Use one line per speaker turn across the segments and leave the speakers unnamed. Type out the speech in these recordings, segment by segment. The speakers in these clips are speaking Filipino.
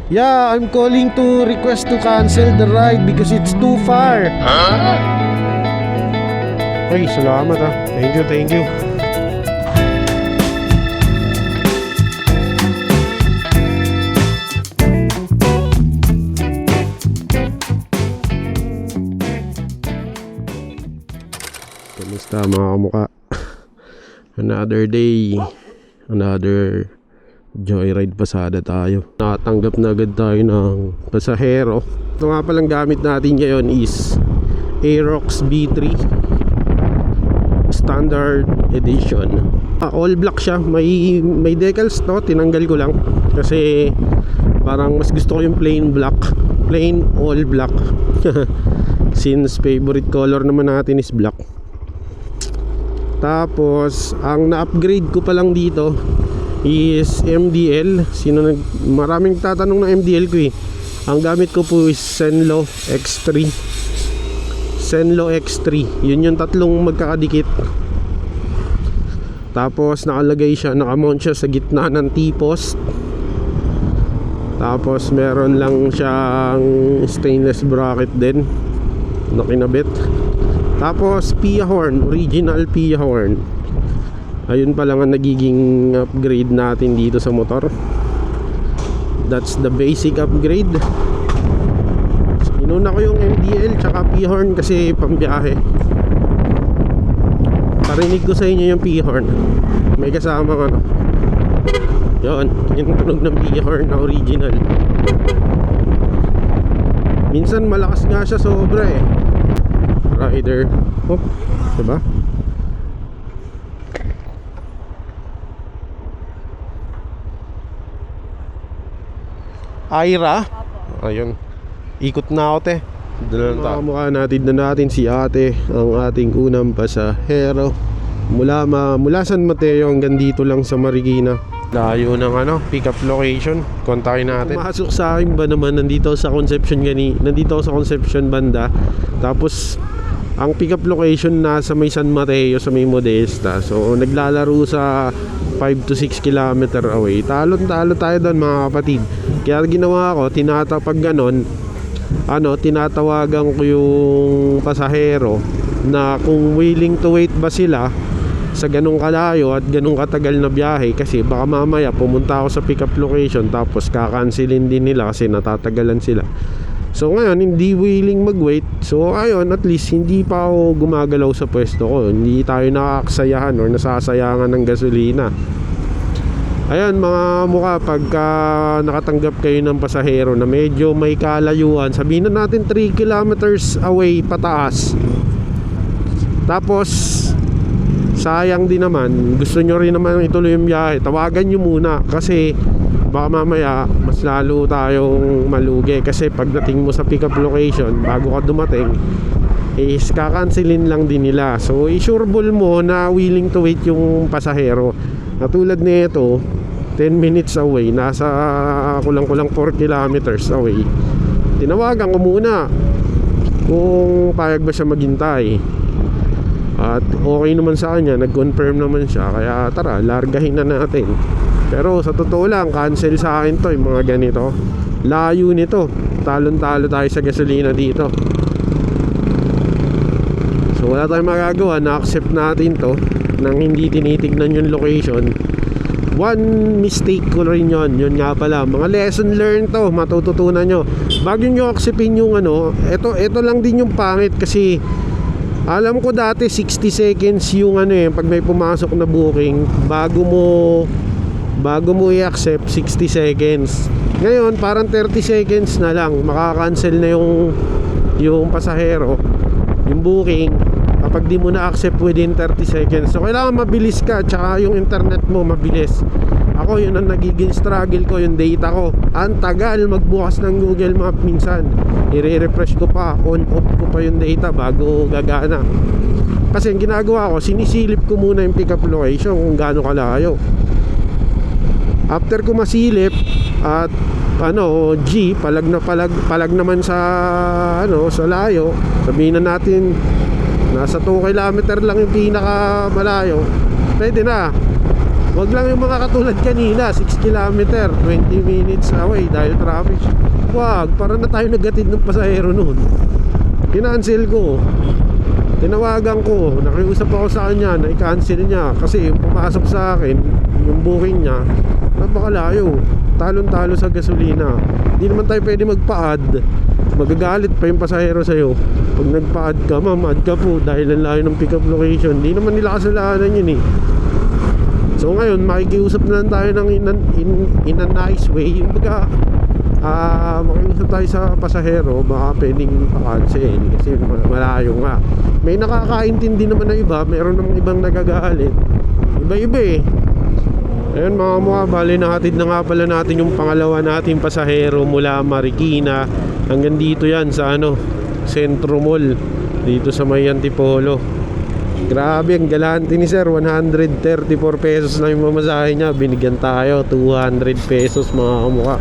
Yeah, I'm calling to request to cancel the ride because it's too far. Ay, salamat ah. Thank you, thank you. Kamusta mga kamukha? Another day, another joyride pasada tayo. Nakatanggap na agad tayo ng pasahero. Ito nga palang gamit natin ngayon is Aerox B3 Standard Edition. All black siya. May decals to, tinanggal ko lang kasi parang mas gusto ko yung plain black, plain all black. Since favorite color naman natin is black. Tapos ang na-upgrade ko pa lang dito is MDL. Maraming tatanong ng MDL ko eh. Ang gamit ko po is Senlo X3. Senlo X3. Yun yung tatlong magkakadikit. Tapos nakalagay siya, nakamount siya sa gitna ng T-post. Tapos meron lang siyang stainless bracket din na kinabit. Tapos Pia horn, original Pia horn. Ayun pa lang ang nagiging upgrade natin dito sa motor. That's the basic upgrade. Inuna ko yung MDL tsaka Pia horn kasi pambiyahe. Parinig ko sa inyo yung Pia horn. May kasama ano. Yun, yung tunog ng Pia horn na original. Minsan malakas nga siya sobra eh. Rider. Oh, diba? Aira. Ayun. Ikot na ako te. Mukha natin si ate, ang ating unang pasahero. Mula San Mateo hanggang dito lang sa Marikina. Layo ng pick up location. Kontakin natin. Pumasok sa akin ba naman nandito sa Concepcion banda. Tapos ang pick up location nasa may San Mateo sa may Modesta. So naglalaro sa 5 to 6 kilometer away. Talo tayo doon mga kapatid. Kaya ginawa ko, tinatawagan ko yung pasahero na kung willing to wait ba sila sa ganung kalayo at ganung katagal na biyahe, kasi baka mamaya pumunta ako sa pick up location tapos kakansilin din nila kasi natatagalan sila. So ngayon hindi willing mag-wait. So ayun, at least hindi pa ako gumagalaw sa pwesto ko. Hindi tayo nakaksayahan or nasasayangan ng gasolina. Ayun mga mukha, pagka nakatanggap kayo ng pasahero na medyo may kalayuan, sabihin na natin 3 kilometers away pataas, tapos sayang din naman, gusto nyo rin naman ituloy yung biyahe, tawagan nyo muna kasi baka mamaya mas lalo tayong malugi. Kasi pagdating mo sa pick up location, bago ka dumating is kakansilin lang din nila. So i-sureball mo na willing to wait yung pasahero. Katulad nito, 10 minutes away, nasa kulang-kulang 4 kilometers away. Tinawagan ko muna kung payag ba siya maghintay. At okay naman sa kanya, nag-confirm naman siya. Kaya tara, largahin na natin. Pero sa totoo lang, cancel sa akin to yung mga ganito. Layo nito, talon-talo tayo sa gasolina dito. So wala tayong magagawa, na-accept natin to nang hindi tinitignan yung location. One mistake ko rin yun nga pala, mga lesson learned to, matututunan nyo bago nyo acceptin yung ito lang din yung pangit. Kasi alam ko dati 60 seconds yung pag may pumasok na booking, bago mo i-accept 60 seconds. Ngayon parang 30 seconds na lang makaka-cancel na yung pasahero, yung booking, kapag di mo na-accept within 30 seconds. So kailangan mabilis ka, tsaka yung internet mo mabilis. Ako yun ang nagiging struggle ko, yung data ko. Ang tagal magbukas ng Google Map minsan. I-refresh ko pa, on-off ko pa yung data bago gagana. Kasi ang ginagawa ko, sinisilip ko muna yung pick up location kung gaano kalayo. After ko masilip at palag naman sa sa layo, sabihin na natin nasa 2 kilometer lang yung pinaka malayo, pwede na. Wag lang yung mga katulad kanina, 6 kilometer, 20 minutes away dahil traffic. Wag, para na tayo nagatid ng pasahero noon. Kinancel ko. Tinawagan ko, nakiusap ako sa kanya na i-cancel niya kasi yung pumasok sa akin, yung booking niya, napakalayo. Talon-talo sa gasolina. Hindi naman tayo pwede magpa-add. Magagalit pa yung pasahero sa'yo. Pag nagpa-add ka, ma'am, add ka po dahil ang layo ng pick-up location. Hindi naman nila kasalanan yun eh. So ngayon, makikiusap na lang tayo ng in a nice way. Yung baga, makiusap tayo sa pasahero, baka pwedeng pa-cancel kasi malayo nga. May nakakaintindi naman na iba, meron namang ibang nagagalit. Iba-iba eh. Ayun mga mukha, bali nahatid na nga pala natin yung pangalawa nating pasahero mula Marikina hanggang dito yan sa Centro Mall, dito sa may Antipolo. Grabe, ang galante ni sir, 134 pesos lang yung mamasahe niya. Binigyan tayo 200 pesos mga kamukha.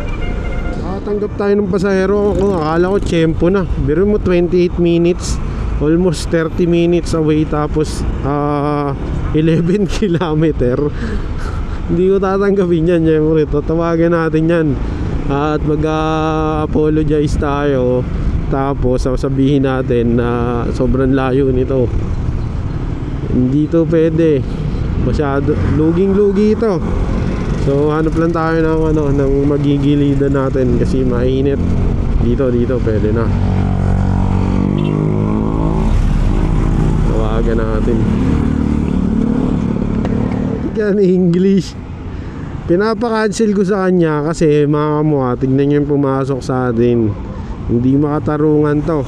Nakatanggap tayo ng pasahero. Akala ko tiyempo na. Biro mo 28 minutes, almost 30 minutes away, tapos 11 kilometer. Hindi ko tatanggapin yan, syempre. Tatawagan natin yan at mag-apologize tayo. Tapos sasabihin natin na sobrang layo nito. Hindi to pwede. Masyado luging-lugi ito. So hanap lang tayo ng magigilidan natin kasi mainit. Dito pwede na. Tawagan natin. Yan English. Pinapa-cancel ko sa kanya kasi mga kamukha, tignan nyo yung pumasok sa atin. Hindi makatarungan to.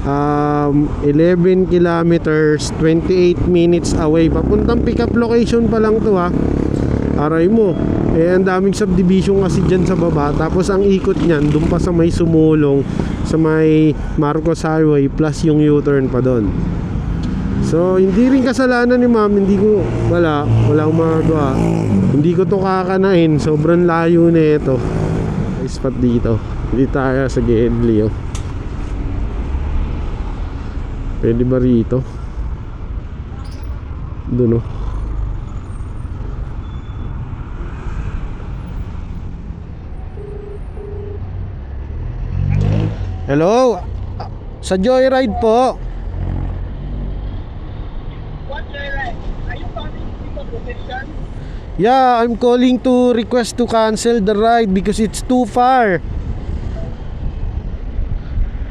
11 kilometers, 28 minutes away. Papuntang pick-up location pa lang to ha. Aray mo. Ang daming subdivision kasi dyan sa baba. Tapos ang ikot nyan, dun pa sa may Sumulong, sa may Marcos Highway, plus yung U-turn pa doon. So hindi rin kasalanan ni ma'am. Wala akong magagawa. Hindi ko to kakanain. Sobrang layo na ito. May spot dito. Hindi tayo sa Gedli Pwede ba rito? Doon Hello? Sa Joyride po.
What Joyride? Are you calling people location?
Yeah, I'm calling to request to cancel the ride because it's too far.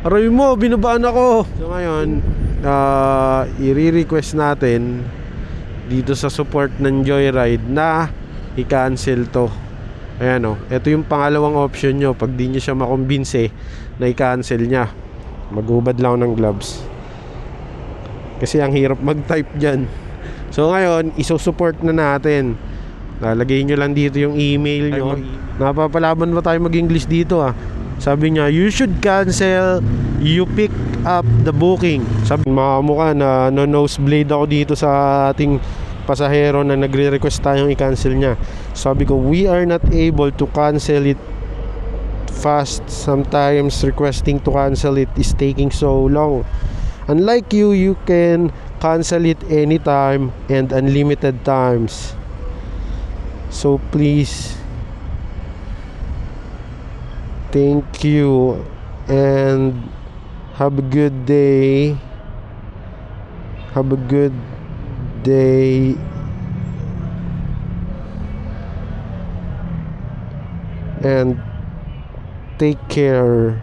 Aray mo, binabaan ako. So ngayon, i-request natin dito sa support ng Joyride na i-cancel to. Ayan ito yung pangalawang option nyo. Pag di nyo siya makumbinse na i-cancel nya, maghubad lang ng gloves kasi ang hirap mag-type dyan. So ngayon, isusupport na natin. Lalagay nyo lang dito yung email nyo. Napapalaban ba tayo mag-English dito Sabi niya, you should cancel, you pick up the booking. Sabi, makamukha na nosebleed ako dito sa ating pasahero na nagre-request tayong i-cancel niya. Sabi ko, we are not able to cancel it fast. Sometimes requesting to cancel it is taking so long. Unlike you can cancel it anytime and unlimited times. So please, thank you and have a good day. Have a good day. And take care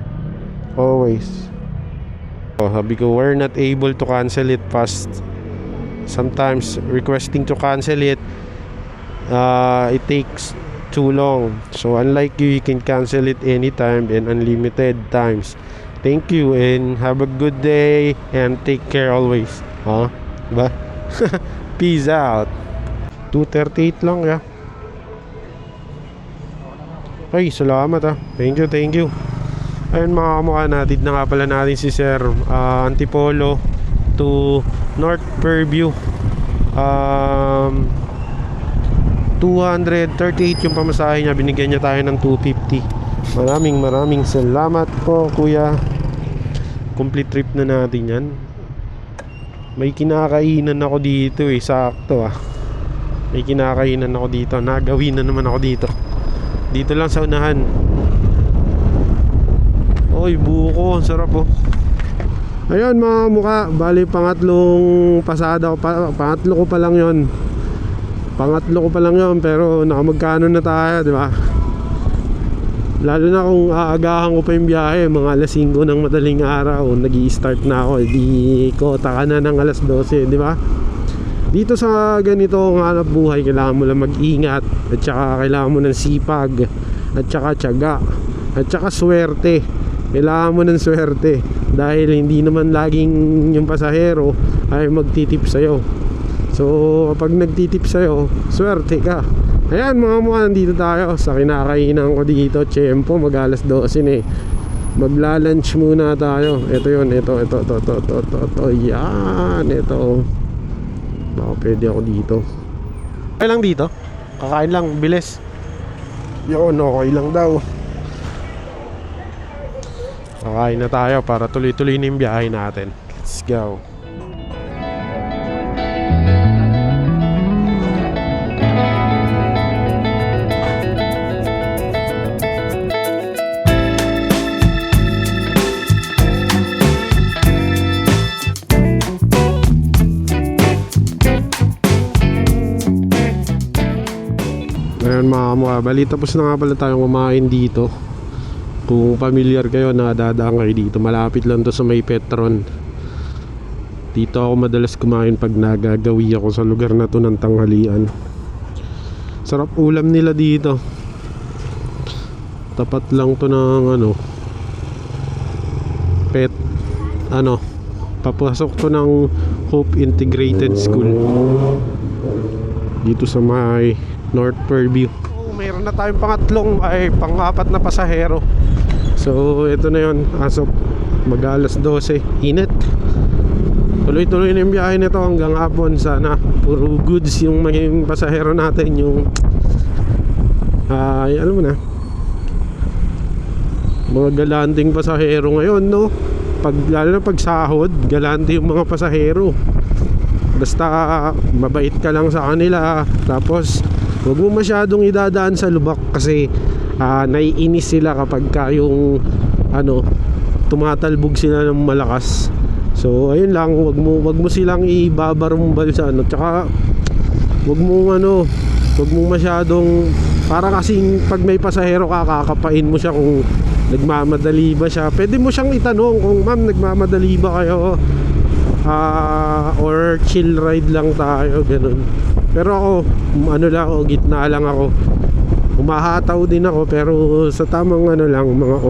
always. Sabi ko, we're not able to cancel it fast. Sometimes requesting to cancel it, it takes too long. So unlike you can cancel it anytime and unlimited times. Thank you and have a good day and take care always. Diba? Peace out. 2:38 lang Ay, salamat Thank you. Ayun mga kamukha, natin na nga pala natin si Sir Antipolo to North Fairview. 238 yung pamasahe niya. Binigyan niya tayo ng 250. Maraming salamat po kuya. Complete trip na natin yan. May kinakainan ako dito sakto May kinakainan ako dito. Nagawin na naman ako dito. Dito lang sa unahan. Oy, buko. Ang sarap oh. Ayun mga mukha. Bali pangatlong pasada ko pa. Pangatlo ko pa lang yon. Pangatlo ko pa lang yon. Pero nakamagkano na tayo, di ba? Lalo na kung aagahan ko pa yung biyahe. Mga alas 5 ng madaling araw. Nag-i-start na ako. Di ko taka na ng alas 12, di ba? Dito sa ganito ang hanap buhay, kailangan mo lang mag-ingat. At saka kailangan mo ng sipag. At saka tiyaga. At saka swerte. Kailangan mo ng swerte. Dahil hindi naman laging yung pasahero ay magtitip sa'yo. So kapag nagtitip sa'yo, swerte ka. Ayan mga mukha, nandito tayo sa kinakainan ko dito. Tiyempo, mag alas 12 na eh. Magla-lunch muna tayo. Ito yun, ito. Yan, ito. Baka pwede ako dito. Okay lang dito? Kakain lang, bilis. Yun, okay lang daw. Kakain na tayo para tuloy-tuloy na yung biyahe natin. Let's go. Ayan mga mukha, bali tapos na nga pala tayong kumain dito. Kung familiar kayo, nadadaan kayo dito. Malapit lang to sa may Petron. Dito ako madalas kumain pag nagagawi ako sa lugar na to ng tanghalian. Sarap ulam nila dito. Tapat lang to ng papasok to ng Hope Integrated School dito sa may North Fairview. Mayroon na tayong pang-apat na pasahero. So ito na yun, as of mag alas 12. Init. Tuloy-tuloy na yung biyahe nito hanggang hapon. Sana puro goods yung maging pasahero natin. Yung alam mo na, mga galanting pasahero ngayon, no? Lalo na pag sahod, galante yung mga pasahero. Basta mabait ka lang sa kanila. Tapos huwag mo masyadong idadaan sa lubak kasi naiinis sila kapag yung tumatalbog sila ng malakas. So ayun lang, wag mo silang ibabarumbal sa tsaka wag mo masyadong, para kasing pag may pasahero ka, kakapain mo siya kung nagmamadali ba siya. Pwede mo siyang itanong kung ma'am, nagmamadali ba kayo, or chill ride lang tayo, ganun. Pero ako, gitna lang ako. Umahataw din ako, pero sa tamang mga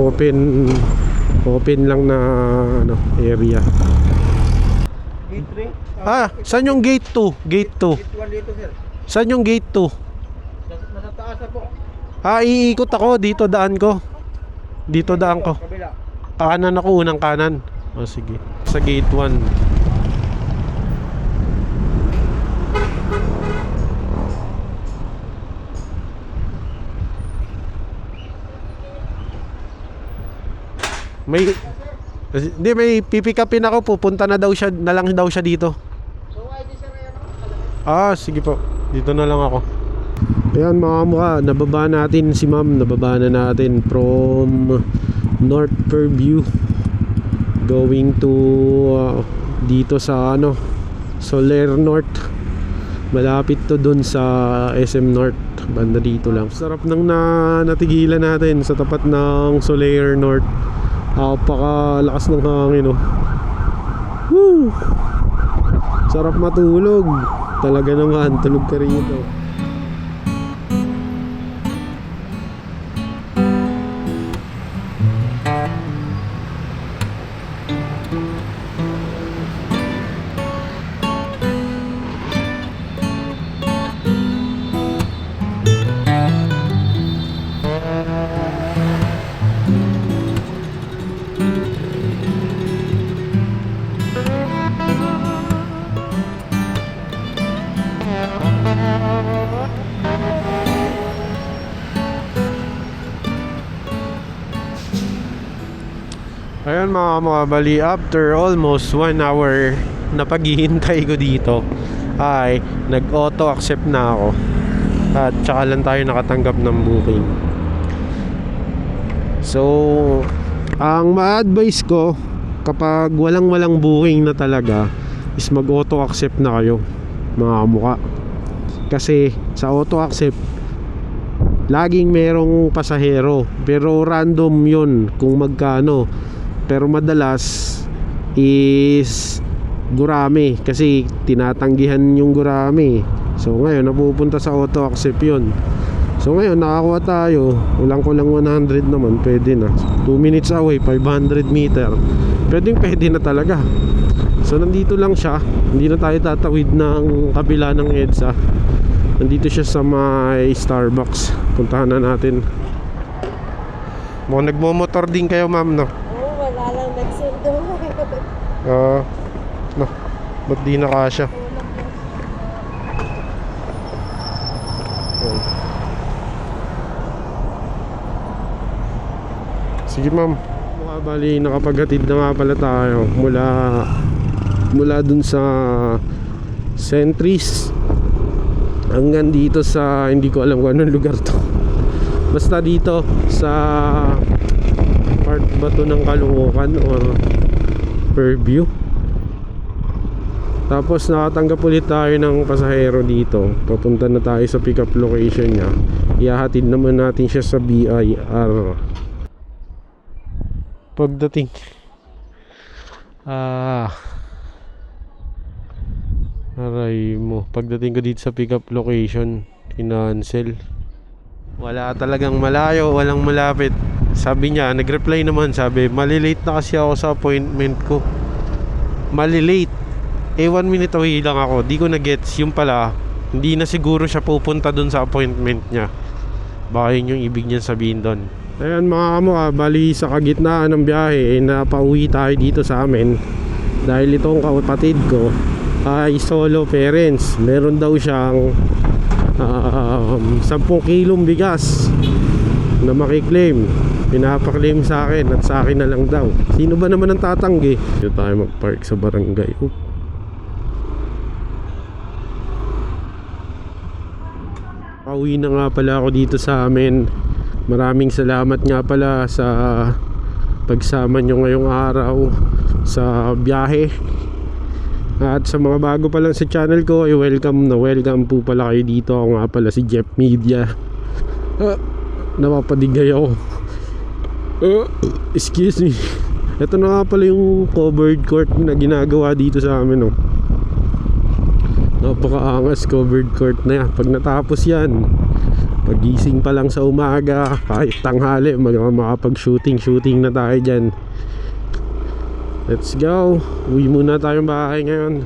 open lang na area.
Gate 3?
Saan yung gate 2? Gate 2.
Gate 1 dito, sir.
Saan yung gate 2?
Nasa taas na po.
Iikot ako, dito daan ko. Dito daan ko.
Kabila.
Kanan ako, unang kanan. Sige. Sa gate 1. May pipikapin ako, pupunta na lang daw siya dito.
So, ID sir, yan.
Sige po. Dito na lang ako. Ayan mga mukha, nababa natin si ma'am. Nababa na natin from North Fairview going to dito sa Soler North. Malapit to dun sa SM North, banda dito lang. Sarap nang natigilan natin sa tapat ng Soler North. Napakalakas ng hangin, Woo! Sarap matulog. Talaga naman, tulog ka rito. Ayan mga bali, after almost 1 hour na paghihintay ko dito, Hi, nag-auto accept na ako. At tsaka lang tayo nakatanggap ng booking. So, ang ma-advise ko kapag walang booking na talaga is mag-auto accept na kayo, mga kamukha. Kasi sa auto accept laging merong pasahero, pero random yun kung magkano. Pero madalas is gurami kasi tinatanggihan yung gurami. So ngayon napupunta sa auto accept yun. So ngayon nakakuha tayo, kulang 100 naman, pwede na. 2 minutes away, 500 meter, pwede na talaga. So nandito lang siya, hindi na tayo tatawid ng kabila ng EDSA. Nandito siya sa may Starbucks. Puntahan na natin. Mukhang nagmomotor din kayo, ma'am, no?
Oo, wala lang nagsundo.
No, ba't di na kasya? Sige, ma'am. Mukha bali nakapaghatid na nga pala tayo mula dun sa Centris hanggang dito sa, hindi ko alam kung anong lugar to. Basta dito sa part ba to ng Caloocan or Fairview. Tapos nakatanggap ulit tayo ng pasahero dito. Papunta na tayo sa pick up location niya. Ihahatid naman natin siya sa BIR. Pagdating aray mo, pagdating ko dito sa pick up location, kinancel. Wala talagang malayo, walang malapit. Sabi niya, nag-reply naman, sabi malilate na kasi ako sa appointment ko. Malilate 1 minute away lang ako. Di ko na gets, yung pala hindi na siguro siya pupunta dun sa appointment niya. Baka yun yung ibig niya sabihin dun. Ayan mga kamukha, bali sa kagitnaan ng biyahe napauwi tayo dito sa amin. Dahil itong kapatid ko ay solo parents. Meron daw siyang 10 kilong bigas na makiklaim. Pinapaklaim sa akin at sa akin na lang daw. Sino ba naman ang tatanggi? Dito tayo magpark sa barangay. Pauwi na nga pala ako dito sa amin. Maraming salamat nga pala sa pagsama nyo ngayong araw sa biyahe. At sa mga bago pa lang sa channel ko, welcome po pala kayo dito. Ako nga pala si Jeff Media. Napapadigay ako. Excuse me. Ito na nga pala yung covered court na ginagawa dito sa amin, oh. Napakaangas covered court na yan. Pag natapos yan, pagising pa lang sa umaga, kahit tanghali, makapag-shooting na tayo dyan. Let's go. Uwi muna tayong bahay ngayon.